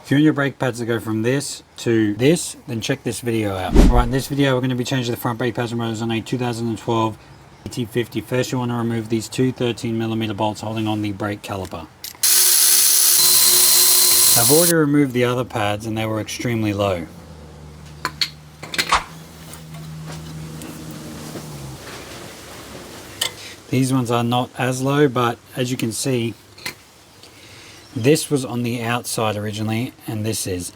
If you want your brake pads to go from this to this, then check this video out. Alright, in this video we're going to be changing the front brake pads and rotors on a 2012 BT-50. First you want to remove these two 13mm bolts holding on the brake caliper. I've already removed the other pads and they were extremely low. These ones are not as low, but as you can see, this was on the outside originally, and this is.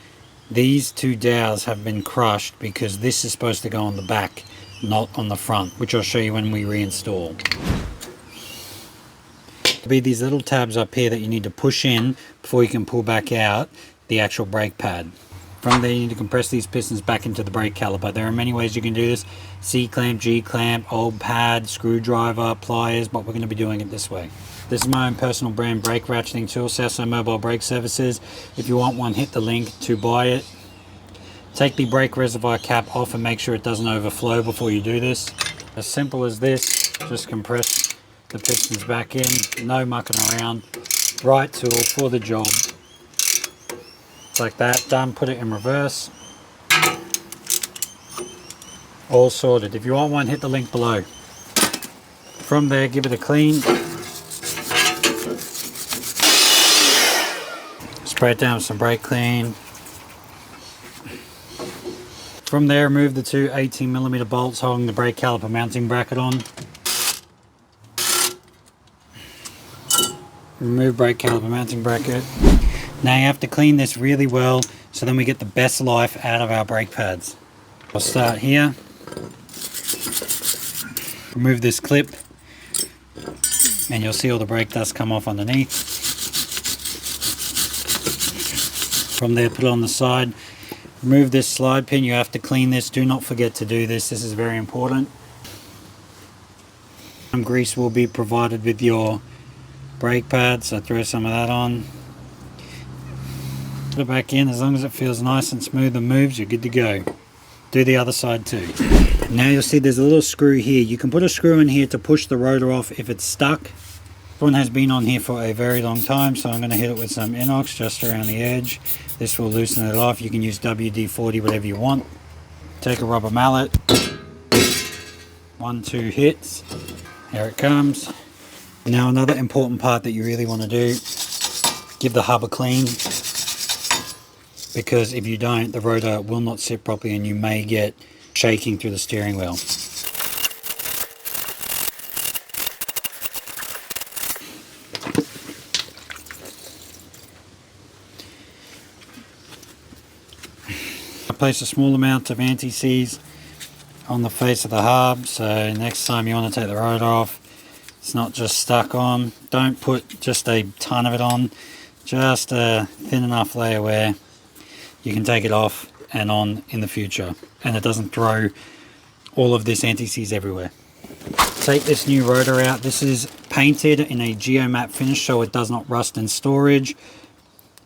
These two dowels have been crushed because this is supposed to go on the back, not on the front, which I'll show you when we reinstall. There'll be these little tabs up here that you need to push in before you can pull back out the actual brake pad. From there you need to compress these pistons back into the brake caliper. There are many ways you can do this. C-clamp, G-clamp, old pad, screwdriver, pliers, but we're going to be doing it this way. This is my own personal brand brake ratcheting tool, Southside Mobile Brake Services. If you want one, hit the link to buy it. Take the brake reservoir cap off and make sure it doesn't overflow before you do this. As simple as this, just compress the pistons back in, no mucking around. Right tool for the job. Like that, done. Put it in reverse. All sorted. If you want one, hit the link below. From there, give it a clean. Spray it down with some brake clean. From there, remove the two 18mm bolts holding the brake caliper mounting bracket on. Remove brake caliper mounting bracket. Now you have to clean this really well so then we get the best life out of our brake pads. I'll start here. Remove this clip and you'll see all the brake dust come off underneath. From there, put it on the side. Remove this slide pin. You have to clean this. Do not forget to do this. This is very important. Some grease will be provided with your brake pads, so throw some of that on. Put it back in. As long as it feels nice and smooth and moves, you're good to go. Do the other side too. Now you'll see there's a little screw here. You can put a screw in here to push the rotor off if it's stuck. This one has been on here for a very long time, so I'm going to hit it with some inox just around the edge. This will loosen it off. You can use WD-40, whatever you want. Take a rubber mallet. 1, 2 hits. Here it comes. Now another important part that you really want to do, give the hub a clean. Because if you don't, the rotor will not sit properly and you may get shaking through the steering wheel. I place a small amount of anti-seize on the face of the hub, so next time you want to take the rotor off, it's not just stuck on. Don't put just a ton of it on, just a thin enough layer where you can take it off and on in the future and it doesn't throw all of this anti-seize everywhere. Take this new rotor out. This is painted in a geomat finish so it does not rust in storage.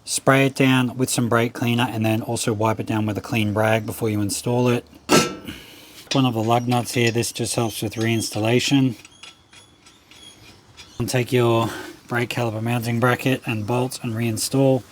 Spray it down with some brake cleaner and then also wipe it down with a clean rag before you install it. One of the lug nuts here, this just helps with reinstallation. And take your brake caliper mounting bracket and bolts and reinstall.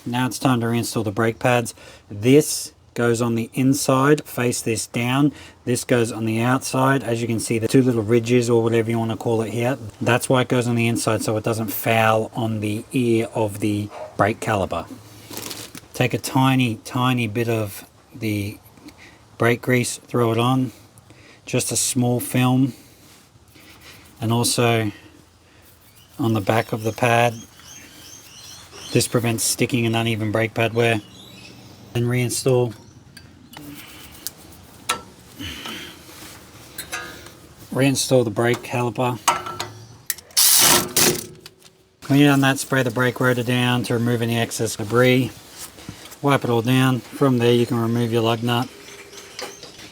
Now it's time to reinstall the brake pads. This goes on the inside, face this down. This goes on the outside. As you can see, the two little ridges or whatever you want to call it here. That's why it goes on the inside so it doesn't foul on the ear of the brake caliper. Take a tiny bit of the brake grease, throw it on. Just a small film. And also on the back of the pad. This prevents sticking and uneven brake pad wear. Then reinstall. Reinstall the brake caliper. When you're done that, spray the brake rotor down to remove any excess debris. Wipe it all down. From there you can remove your lug nut.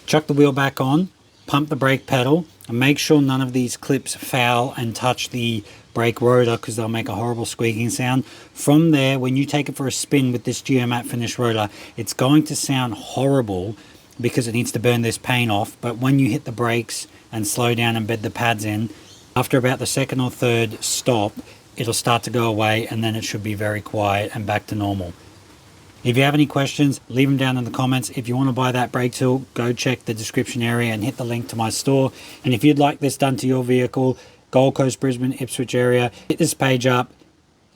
Chuck the wheel back on. Pump the brake pedal. And make sure none of these clips foul and touch the brake rotor because they'll make a horrible squeaking sound. From there, when you take it for a spin with this geomat finish rotor, it's going to sound horrible because it needs to burn this paint off. But when you hit the brakes and slow down and bed the pads in, after about the second or third stop, it'll start to go away, and then it should be very quiet and back to normal. If you have any questions, leave them down in the comments. If you want to buy that brake tool, go check the description area and hit the link to my store. And if you'd like this done to your vehicle, Gold Coast, Brisbane, Ipswich area, hit this page up.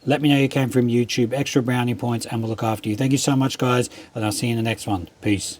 Let me know you came from YouTube, extra brownie points, and we'll look after you. Thank you so much, guys, and I'll see you in the next one. Peace.